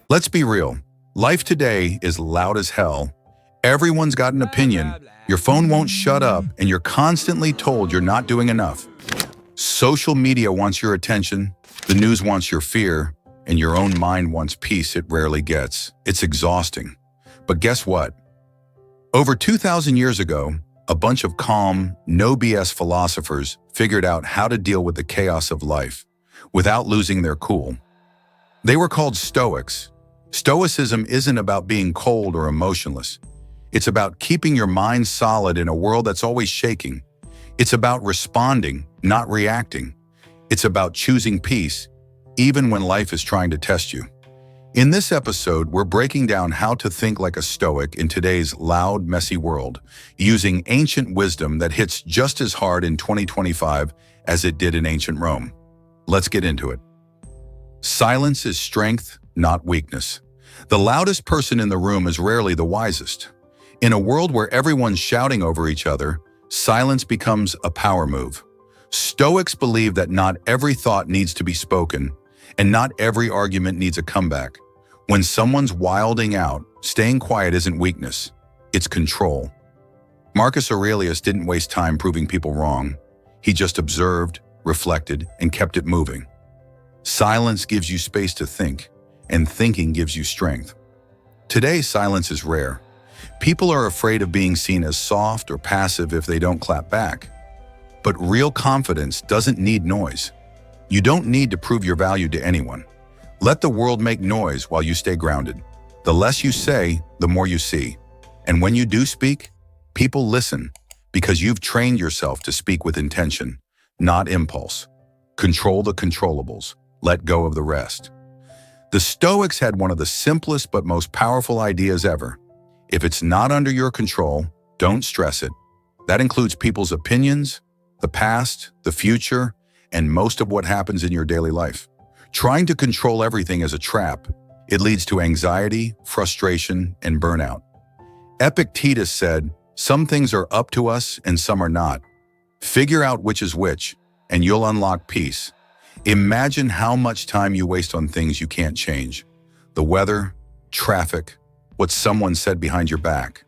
Let's be real. Life today is loud as hell. Everyone's got an opinion. Your phone won't shut up, and you're constantly told you're not doing enough. Social media wants your attention, the news wants your fear, and your own mind wants peace it rarely gets. It's exhausting. But guess what? Over 2,000 years ago, a bunch of calm, no BS philosophers figured out how to deal with the chaos of life without losing their cool. They were called Stoics. Stoicism isn't about being cold or emotionless. It's about keeping your mind solid in a world that's always shaking. It's about responding, not reacting. It's about choosing peace, even when life is trying to test you. In this episode, we're breaking down how to think like a Stoic in today's loud, messy world, using ancient wisdom that hits just as hard in 2025 as it did in ancient Rome. Let's get into it. Silence is strength, not weakness. The loudest person in the room is rarely the wisest. In a world where everyone's shouting over each other, silence becomes a power move. Stoics believe that not every thought needs to be spoken, and not every argument needs a comeback. When someone's wilding out, staying quiet isn't weakness, it's control. Marcus Aurelius didn't waste time proving people wrong. He just observed, reflected, and kept it moving. Silence gives you space to think, and thinking gives you strength. Today, silence is rare. People are afraid of being seen as soft or passive if they don't clap back. But real confidence doesn't need noise. You don't need to prove your value to anyone. Let the world make noise while you stay grounded. The less you say, the more you see. And when you do speak, people listen because you've trained yourself to speak with intention, not impulse. Control the controllables. Let go of the rest. The Stoics had one of the simplest but most powerful ideas ever. If it's not under your control, don't stress it. That includes people's opinions, the past, the future, and most of what happens in your daily life. Trying to control everything is a trap. It leads to anxiety, frustration, and burnout. Epictetus said, "Some things are up to us and some are not. Figure out which is which, and you'll unlock peace." Imagine how much time you waste on things you can't change. The weather, traffic, what someone said behind your back.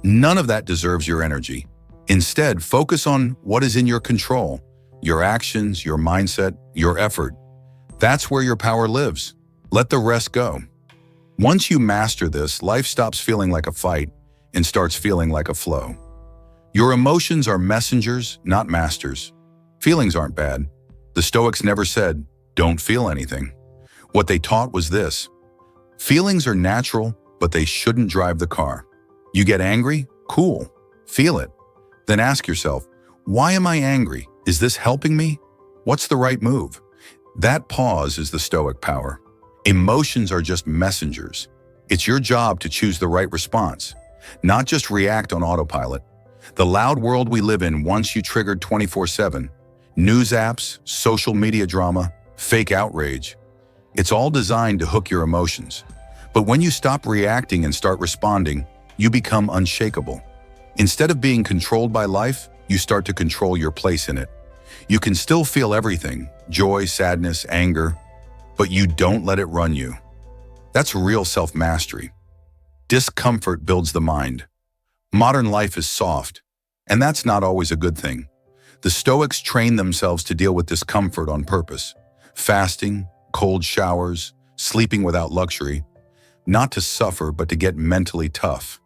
None of that deserves your energy. Instead, focus on what is in your control, your actions, your mindset, your effort. That's where your power lives. Let the rest go. Once you master this, life stops feeling like a fight and starts feeling like a flow. Your emotions are messengers, not masters. Feelings aren't bad. The Stoics never said, "Don't feel anything." What they taught was this: feelings are natural, but they shouldn't drive the car. You get angry? Cool. Feel it. Then ask yourself, why am I angry? Is this helping me? What's the right move? That pause is the Stoic power. Emotions are just messengers. It's your job to choose the right response, not just react on autopilot. The loud world we live in wants you triggered 24/7. News apps, social media drama, fake outrage. It's all designed to hook your emotions. But when you stop reacting and start responding, you become unshakable. Instead of being controlled by life, you start to control your place in it. You can still feel everything, joy, sadness, anger, but you don't let it run you. That's real self-mastery. Discomfort builds the mind. Modern life is soft, and that's not always a good thing. The Stoics trained themselves to deal with discomfort on purpose. Fasting, cold showers, sleeping without luxury. Not to suffer, but to get mentally tough.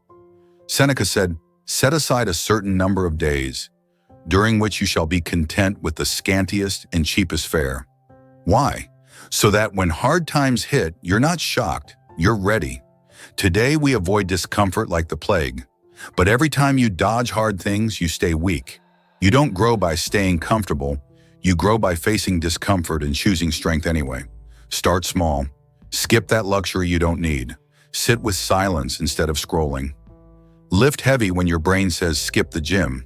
Seneca said, "Set aside a certain number of days, during which you shall be content with the scantiest and cheapest fare." Why? So that when hard times hit, you're not shocked, you're ready. Today we avoid discomfort like the plague. But every time you dodge hard things, you stay weak. You don't grow by staying comfortable. You grow by facing discomfort and choosing strength anyway. Start small. Skip that luxury you don't need. Sit with silence instead of scrolling. Lift heavy when your brain says skip the gym.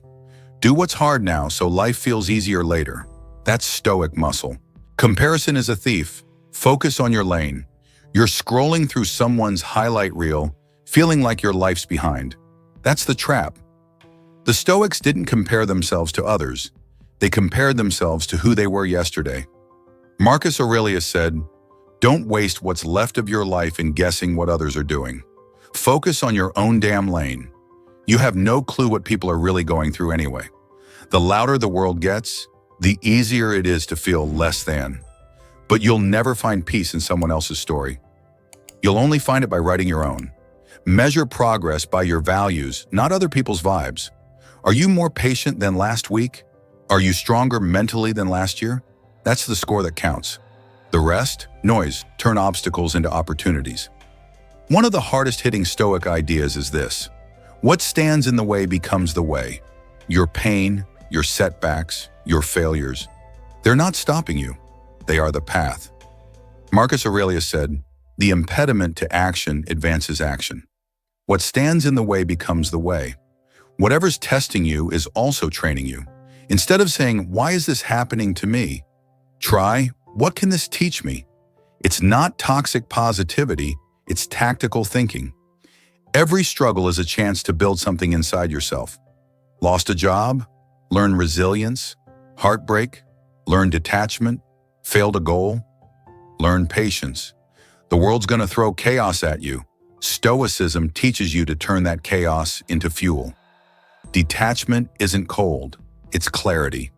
Do what's hard now so life feels easier later. That's Stoic muscle. Comparison is a thief. Focus on your lane. You're scrolling through someone's highlight reel, feeling like your life's behind. That's the trap. The Stoics didn't compare themselves to others. They compared themselves to who they were yesterday. Marcus Aurelius said, Don't waste what's left of your life in guessing what others are doing. Focus on your own damn lane. You have no clue what people are really going through anyway. The louder the world gets, the easier it is to feel less than. But you'll never find peace in someone else's story. You'll only find it by writing your own. Measure progress by your values, not other people's vibes. Are you more patient than last week? Are you stronger mentally than last year? That's the score that counts. The rest, noise, turn obstacles into opportunities. One of the hardest-hitting Stoic ideas is this: what stands in the way becomes the way. Your pain, your setbacks, your failures, they're not stopping you. They are the path. Marcus Aurelius said, "The impediment to action advances action." What stands in the way becomes the way. Whatever's testing you is also training you. Instead of saying, "Why is this happening to me?" try, "What can this teach me?" It's not toxic positivity, it's tactical thinking. Every struggle is a chance to build something inside yourself. Lost a job? Learn resilience. Heartbreak? Learn detachment. Failed a goal? Learn patience. The world's going to throw chaos at you. Stoicism teaches you to turn that chaos into fuel. Detachment isn't cold, it's clarity.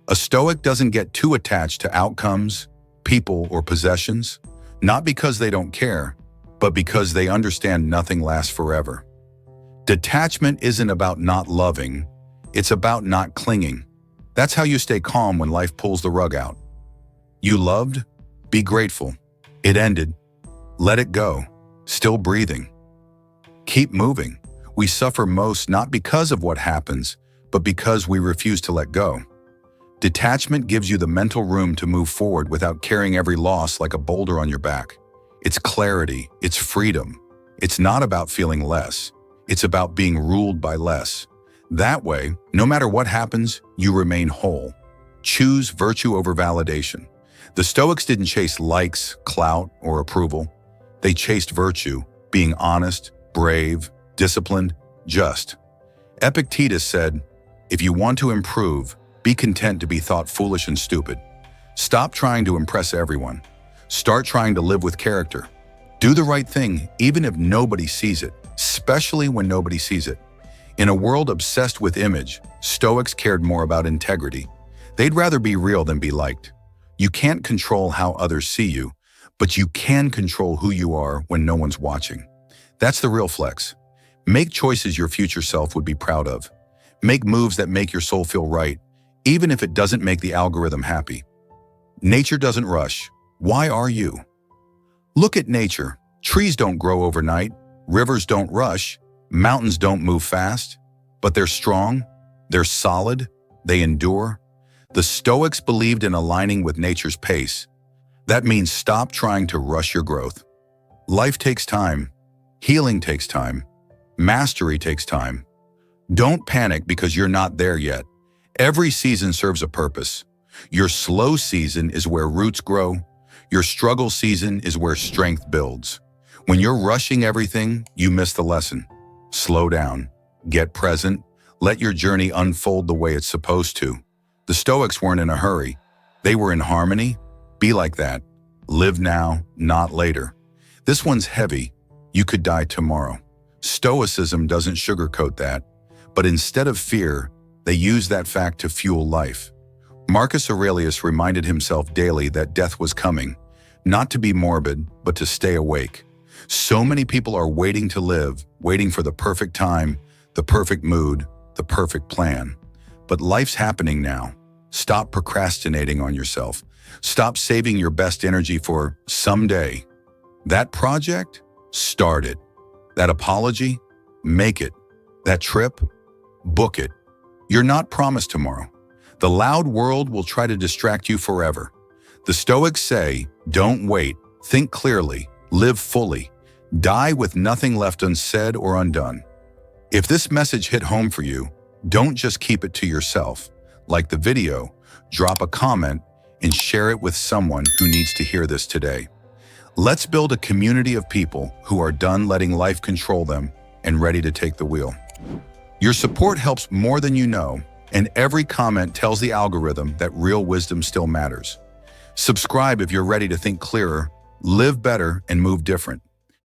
A Stoic doesn't get too attached to outcomes, people, or possessions, not because they don't care, but because they understand nothing lasts forever. Detachment isn't about not loving, it's about not clinging. That's how you stay calm when life pulls the rug out. You loved? Be grateful. It ended. Let it go. Still breathing. Keep moving. We suffer most not because of what happens, but because we refuse to let go. Detachment gives you the mental room to move forward without carrying every loss like a boulder on your back. It's clarity, it's freedom. It's not about feeling less. It's about being ruled by less. That way, no matter what happens, you remain whole. Choose virtue over validation. The Stoics didn't chase likes, clout, or approval. They chased virtue, being honest, brave, disciplined, just. Epictetus said, "If you want to improve, be content to be thought foolish and stupid. Stop trying to impress everyone. Start trying to live with character. Do the right thing even if nobody sees it, especially when nobody sees it." In a world obsessed with image, Stoics cared more about integrity. They'd rather be real than be liked. You can't control how others see you, but you can control who you are when no one's watching. That's the real flex. Make choices your future self would be proud of. Make moves that make your soul feel right, even if it doesn't make the algorithm happy. Nature doesn't rush. Why are you? Look at nature. Trees don't grow overnight. Rivers don't rush. Mountains don't move fast. But they're strong. They're solid. They endure. The Stoics believed in aligning with nature's pace. That means stop trying to rush your growth. Life takes time. Healing takes time. Mastery takes time. Don't panic because you're not there yet. Every season serves a purpose. Your slow season is where roots grow. Your struggle season is where strength builds. When you're rushing everything, you miss the lesson. Slow down. Get present. Let your journey unfold the way it's supposed to. The Stoics weren't in a hurry. They were in harmony. Be like that. Live now, not later. This one's heavy. You could die tomorrow. Stoicism doesn't sugarcoat that, but instead of fear, they use that fact to fuel life. Marcus Aurelius reminded himself daily that death was coming, not to be morbid, but to stay awake. So many people are waiting to live, waiting for the perfect time, the perfect mood, the perfect plan. But life's happening now. Stop procrastinating on yourself. Stop saving your best energy for someday. That project? Start it. That apology? Make it. That trip? Book it. You're not promised tomorrow. The loud world will try to distract you forever. The Stoics say, don't wait, think clearly, live fully, die with nothing left unsaid or undone. If this message hit home for you, don't just keep it to yourself. Like the video, drop a comment, and share it with someone who needs to hear this today. Let's build a community of people who are done letting life control them and ready to take the wheel. Your support helps more than you know, and every comment tells the algorithm that real wisdom still matters. Subscribe if you're ready to think clearer, live better, and move different.